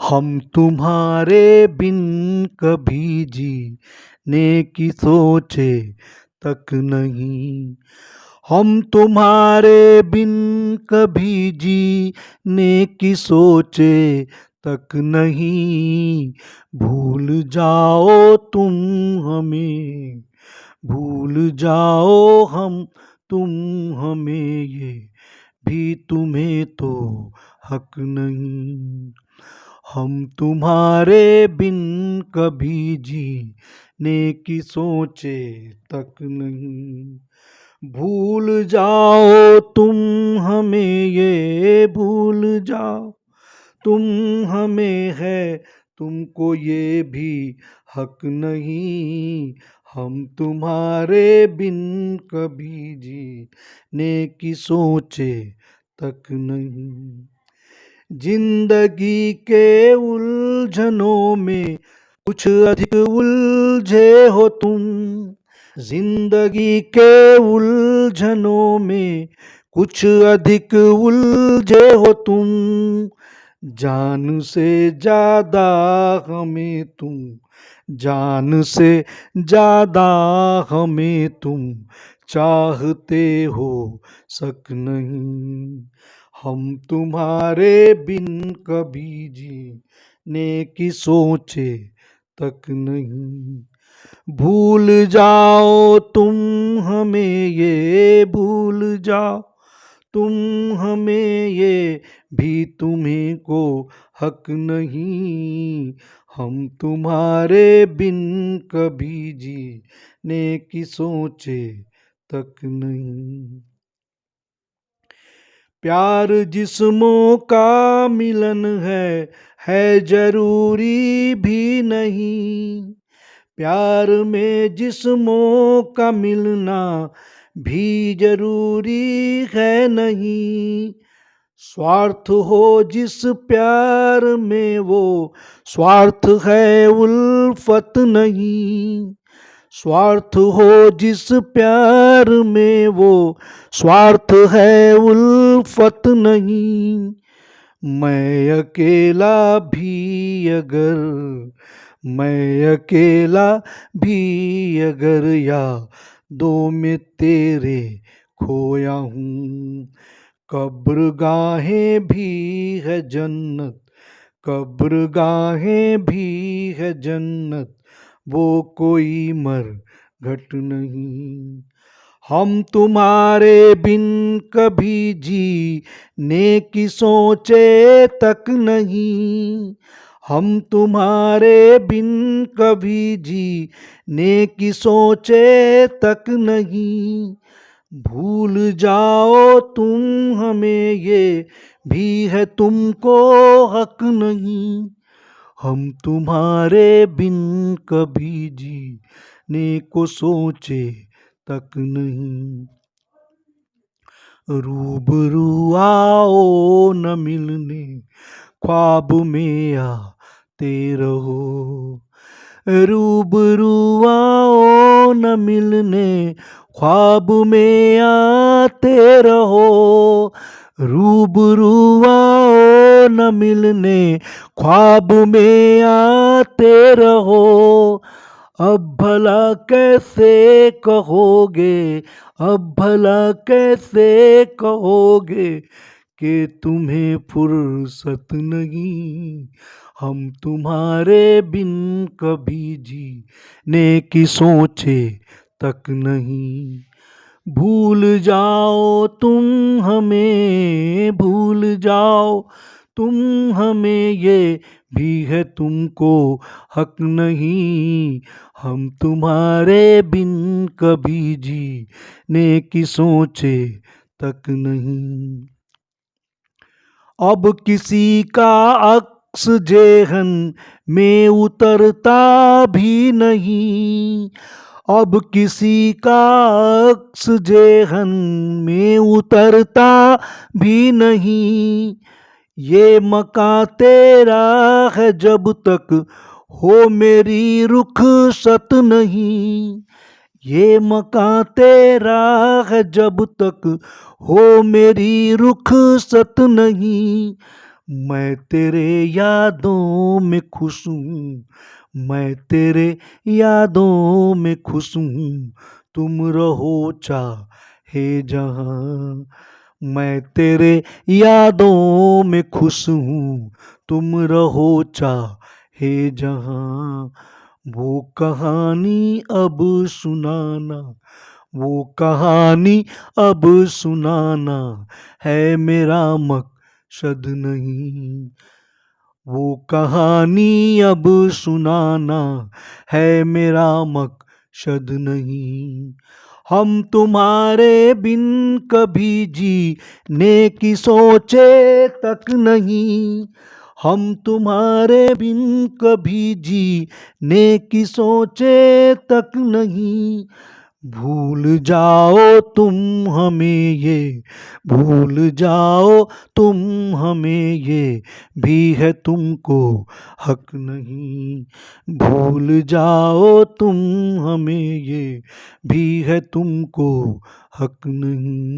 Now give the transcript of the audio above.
हम तुम्हारे बिन कभी जीने की सोचे तक नहीं। हम तुम्हारे बिन कभी जीने की सोचे तक नहीं। भूल जाओ तुम हमें, भूल जाओ हम तुम हमें, ये भी तुम्हें तो हक नहीं। हम तुम्हारे बिन कभी जीने की सोचे तक नहीं। भूल जाओ तुम हमें, ये भूल जाओ तुम हमें, है तुमको ये भी हक नहीं। हम तुम्हारे बिन कभी जीने की सोचे तक नहीं। जिंदगी के उलझनों में कुछ अधिक उलझे हो तुम। जिंदगी के उलझनों में कुछ अधिक उलझे हो तुम। जान से ज्यादा हमें तुम, जान से ज्यादा हमें तुम चाहते हो सक नहीं। हम तुम्हारे बिन कभी जीने की सोचे तक नहीं। भूल जाओ तुम हमें, ये भूल जाओ तुम हमें, ये भी तुम्हें को हक नहीं। हम तुम्हारे बिन कभी जीने की सोचे तक नहीं। प्यार जिस्मों का मिलन है जरूरी भी नहीं। प्यार में जिस्मों का मिलना भी जरूरी है नहीं। स्वार्थ हो जिस प्यार में वो स्वार्थ है उल्फत नहीं। स्वार्थ हो जिस प्यार में वो स्वार्थ है उल्फत नहीं। मैं अकेला भी अगर, मैं अकेला भी अगर यादों में तेरे खोया हूँ। कब्रगाहें भी है जन्नत, कब्रगाहें भी है जन्नत, वो कोई मरघट नहीं। हम तुम्हारे बिन कभी जीने की सोचे तक नहीं। हम तुम्हारे बिन कभी जीने की सोचे तक नहीं। भूल जाओ तुम हमें, ये भी है तुमको हक नहीं। हम तुम्हारे बिन कभी जीने को सोचे तक नहीं। रूबरू आओ न मिलने, ख्वाब में आते रहो। रूबरू आओ न मिलने, ख्वाब में आते रहो। रूबरू आओ न मिलने, ख्वाब में आते रहो। अब भला कैसे कहोगे, अब भला कैसे कहोगे कि तुम्हें फुर्सत नहीं। हम तुम्हारे बिन कभी जीने की सोचे तक नहीं। भूल जाओ तुम हमें, भूल जाओ तुम हमें, ये भी है तुमको हक नहीं। हम तुम्हारे बिन कभी जीने की सोचे तक नहीं। अब किसी का अक्स जेहन में उतरता भी नहीं। अब किसी का अक्स जेहन में उतरता भी नहीं। ये मकां तेरा है जब तक हो मेरी रुखसत नहीं। ये मकां तेरा है जब तक हो मेरी रुखसत नहीं। मैं तेरे यादों में खुश हूँ, मैं तेरे यादों में खुश हूँ, तुम रहो चाहे जहाँ। मैं तेरे यादों में खुश हूँ, तुम रहो चाहे जहाँ। वो कहानी अब सुनाना, वो कहानी अब सुनाना है मेरा मकसद नहीं। वो कहानी अब सुनाना है मेरा मकसद नहीं। हम तुम्हारे बिन कभी जीने की सोचे तक नहीं। हम तुम्हारे बिन कभी जीने की सोचे तक नहीं। भूल जाओ तुम हमें ये, भूल जाओ तुम हमें ये भी है तुमको हक नहीं। भूल जाओ तुम हमें ये भी है तुमको हक नहीं।